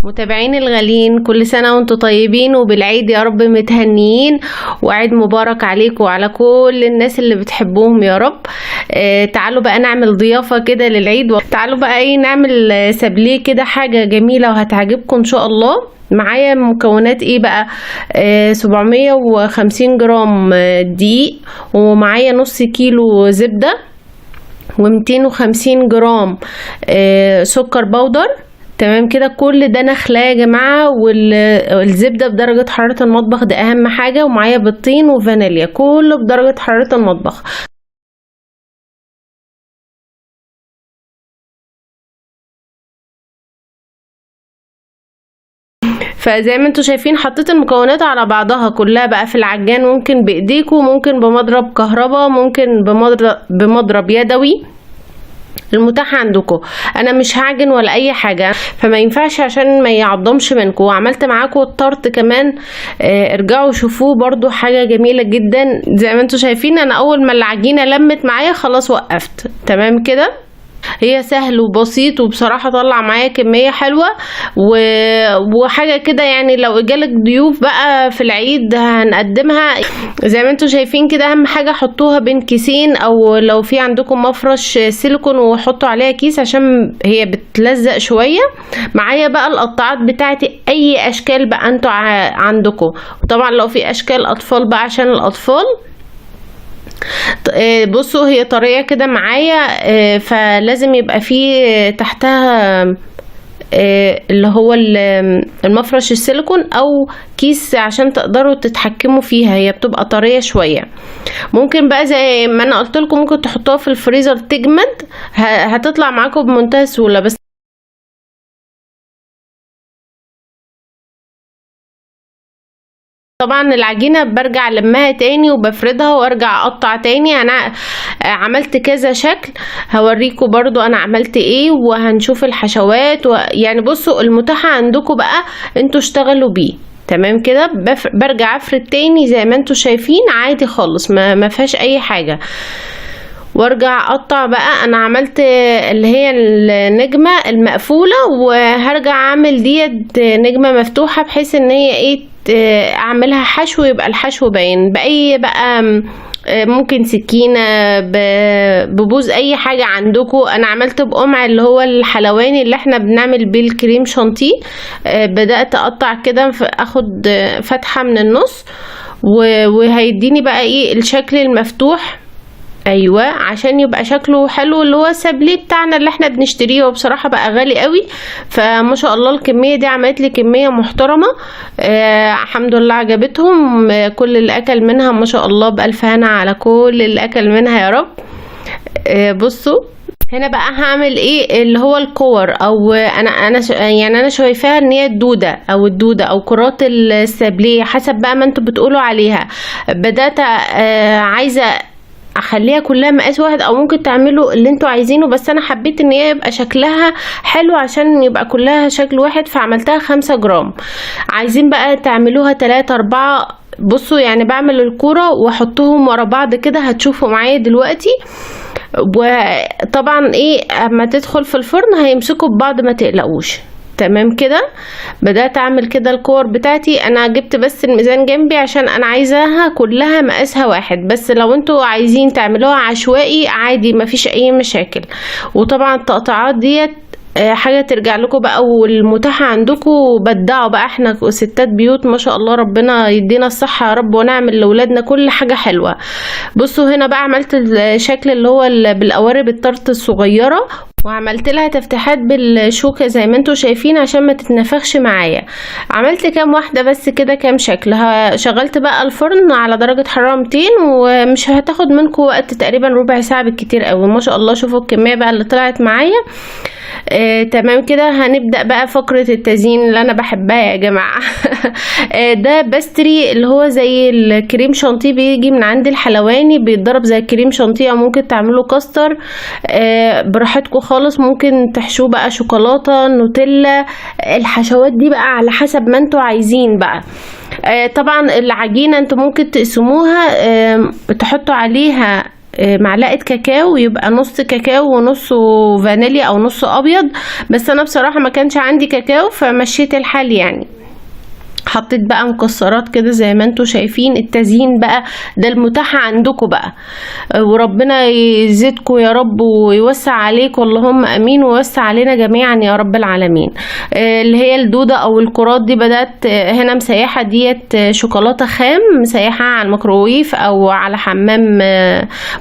متابعين الغاليين، كل سنة وانتم طيبين وبالعيد يا رب متهنيين، وعيد مبارك عليكم وعلى كل الناس اللي بتحبوهم يا رب. تعالوا بقى نعمل ضيافة كده للعيد، تعالوا بقى ايه نعمل سابليه كده، حاجة جميلة وهتعجبكم ان شاء الله. معايا مكونات ايه بقى؟ 750 جرام دقيق، ومعايا نص كيلو زبدة، و250 جرام سكر بودر. تمام كده، كل ده نخله يا جماعه، والزبده بدرجه حراره المطبخ، ده اهم حاجه. ومعايا بيضتين وفانيليا، كله بدرجه حراره المطبخ. فزي ما انتوا شايفين حطيت المكونات على بعضها كلها بقى في العجان، ممكن بايديكم، ممكن بمضرب كهرباء، ممكن بمضرب يدوي، المتاح عندكم. انا مش هعجن ولا اي حاجه، فما ينفعش عشان ما يعضمش منكم. وعملت معاكم الطرط كمان، ارجعوا شوفوه برضو، حاجه جميله جدا. زي ما انتم شايفين انا اول ما العجينه لمت معايا خلاص وقفت. تمام كده، هي سهل وبسيط، وبصراحة طلع معايا كمية حلوة وحاجة كده. يعني لو جالك ضيوف بقى في العيد هنقدمها. زي ما انتوا شايفين كده، اهم حاجة حطوها بين كيسين، او لو في عندكم مفرش سيليكون وحطوا عليها كيس عشان هي بتلزق شوية. معايا بقى القطاعات بتاعتي، اي اشكال بقى انتوا عندكم، وطبعا لو في اشكال اطفال بقى عشان الاطفال. بصوا هي طريقة كده معايا، فلازم يبقى فيه تحتها اللي هو المفرش السيليكون او كيس عشان تقدروا تتحكموا فيها، هي بتبقى طرية شوية. ممكن بقى زي ما انا قلت لكم، ممكن تحطوها في الفريزر تجمد، هتطلع معاكم بمنتهى السهولة. بس طبعا العجينة برجع لمها تاني وبفردها وارجع اقطع تاني. انا عملت كذا شكل، هوريكم برضو انا عملت ايه، وهنشوف الحشوات يعني بصوا المتاحة عندكم بقى انتوا اشتغلوا بيه. تمام كده، برجع افرد تاني زي ما انتوا شايفين عادي خالص، ما فيهاش اي حاجة، وارجع اقطع بقى. انا عملت اللي هي النجمة المقفولة، وهرجع اعمل ديت نجمة مفتوحة، بحيث ان هي ايه اعملها حشو، يبقى الحشو باين باي بقى. ممكن سكينة، ببوز، اي حاجة عندكم. انا عملت بقمع اللي هو الحلواني اللي احنا بنعمل بيه الكريم شانتيه. بدأت اقطع كده، اخد فتحة من النص، وهيديني بقى ايه الشكل المفتوح. ايوه، عشان يبقى شكله حلو، اللي هو السابليه بتاعنا اللي احنا بنشتريه. وبصراحه بقى غالي قوي، فما شاء الله الكميه دي عملت لي كميه محترمه. الحمد لله عجبتهم. كل اللي اكل منها ما شاء الله بألف هنا على كل اللي اكل منها يا رب. بصوا هنا بقى هعمل ايه اللي هو الكور، او انا شايفاها ان هي الدوده او كرات السابليه، حسب بقى ما انتوا بتقولوا عليها. بدات عايزه اخليها كلها مقاس واحد، او ممكن تعملوا اللي انتوا عايزينه، بس انا حبيت ان هي يبقى شكلها حلو عشان يبقى كلها شكل واحد، فعملتها 5 جرام. عايزين بقى تعملوها 3 4. بصوا يعني بعمل الكورة واحطهم ورا بعض كده، هتشوفوا معايا دلوقتي. وطبعا ايه اما تدخل في الفرن هيمسكوا ببعض، ما تقلقوش. تمام كده، بدأت اعمل كده الكور بتاعتي. انا جبت بس الميزان جنبي عشان انا عايزاها كلها مقاسها واحد، بس لو انتوا عايزين تعملوها عشوائي عادي مفيش اي مشاكل. وطبعا التقطيعات ديت حاجة ترجع لكم بقى، والمتاحة عندكم بدعوا بقى. احنا ستات بيوت ما شاء الله، ربنا يدينا الصحة يا رب، ونعمل لأولادنا كل حاجة حلوة. بصوا هنا بقى عملت الشكل اللي هو بالقوارب الطرط الصغيرة، وعملت لها تفتيحات بالشوكة زي ما انتوا شايفين عشان ما تتنفخش معايا. عملت كام واحدة بس كده، كام شكل. شغلت بقى الفرن على درجة حرارة 200، ومش هتاخد منكم وقت، تقريبا ربع ساعة بالكتير قوي. ما شاء الله شوفوا الكمية بقى اللي طلعت معايا. تمام كده، هنبدأ بقى فقرة التزيين اللي انا بحبها يا جماعة. ده بستري اللي هو زي الكريم شانتيه، بيجي من عند الحلواني، بيتضرب زي الكريم شانتيه، او ممكن تعملوا كاستر براحتكم خالص. ممكن تحشوه بقى شوكولاتة، نوتيلا، الحشوات دي بقى على حسب ما انتوا عايزين بقى. طبعا العجينة انتوا ممكن تقسموها، تحطوا عليها معلقه كاكاو، يبقى نص كاكاو ونص فانيليا او نص ابيض. بس انا بصراحه ما كانش عندي كاكاو فمشيت الحال يعني. حطيت بقى مكسرات كده زي ما انتوا شايفين. التزيين بقى ده المتاح عندكم بقى، وربنا يزيدكم يا رب ويوسع عليكم، اللهم امين، ويوسع علينا جميعا يا رب العالمين. اللي هي الدودة او الكرات دي بدأت هنا مسيحة، ديت شوكولاتة خام مسيحة على الميكروويف او على حمام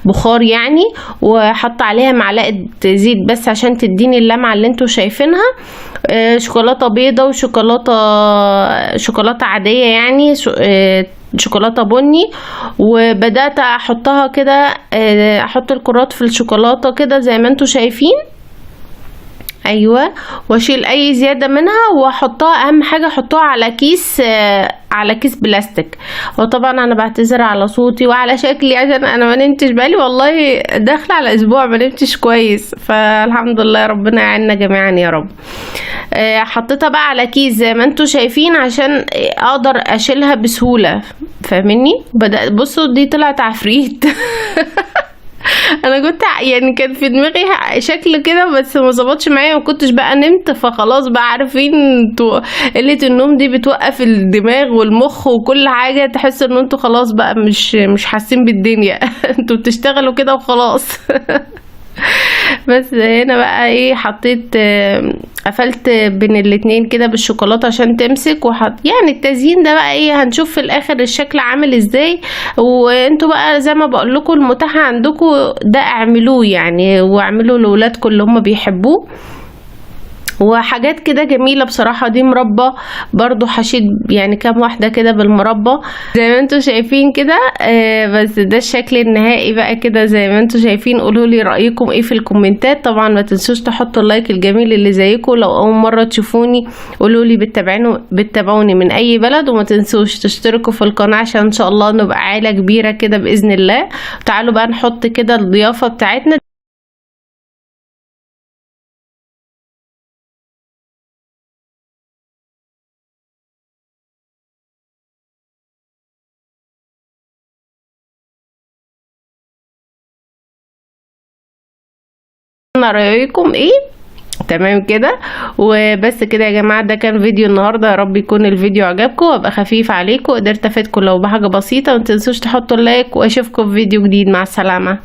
بخار يعني، وحط عليها معلقة زيت بس عشان تديني اللمعة اللي انتوا شايفينها. شوكولاتة بيضة وشوكولاتة عادية يعني، شوكولاتة بني. وبدأت احطها كده، احط الكرات في الشوكولاتة كده زي ما انتوا شايفين. ايوه، واشيل اي زياده منها واحطها. اهم حاجه احطها على كيس، على كيس بلاستيك. وطبعا انا بعتذر على صوتي وعلى شكلي عشان انا ما نمتش بقالي والله داخله على اسبوع ما نمتش كويس، فالحمد لله ربنا يعيننا جميعا يا رب. حطيتها بقى على كيس زي ما انتوا شايفين عشان اقدر اشيلها بسهوله، فاهميني؟ بدأت بصوا دي طلعت عفريت. انا كنت يعني كان في دماغي شكل كده بس ما ظبطش معايا، وما كنتش بقى نمت، فخلاص بقى عارفين انتوا قله النوم دي بتوقف الدماغ والمخ وكل حاجه، تحس ان انتوا خلاص بقى مش حاسين بالدنيا. انتوا بتشتغلوا كده وخلاص. بس هنا بقى ايه، حطيت قفلت بين الاتنين كده بالشوكولاتة عشان تمسك، يعني التزيين ده بقى ايه، هنشوف في الاخر الشكل عامل ازاي. وانتوا بقى زي ما بقول لكم المتاح عندكم ده اعملوه يعني، واعملوا لاولادكم اللي هم بيحبوه. وحاجات كده جميلة بصراحة. دي مربى برضو حشيت يعني كام واحدة كده بالمربى زي ما انتوا شايفين كده. بس ده الشكل النهائي بقى كده زي ما انتوا شايفين. قولوا لي رأيكم ايه في الكومنتات. طبعا ما تنسوش تحطوا اللايك الجميل اللي زيكم. لو اول مرة تشوفوني قولوا لي بتتابعوني من اي بلد، وما تنسوش تشتركوا في القناة عشان ان شاء الله نبقى عائلة كبيرة كده بإذن الله. تعالوا بقى نحط كده الضيافة بتاعتنا. رأيكم ايه؟ تمام كده وبس كده يا جماعه. ده كان فيديو النهارده، يا رب يكون الفيديو عجبكم وابقى خفيف عليكم، قدرت افيدكم لو بحاجه بسيطه. ومتنسوش تحطوا اللايك، واشوفكم في فيديو جديد. مع السلامه.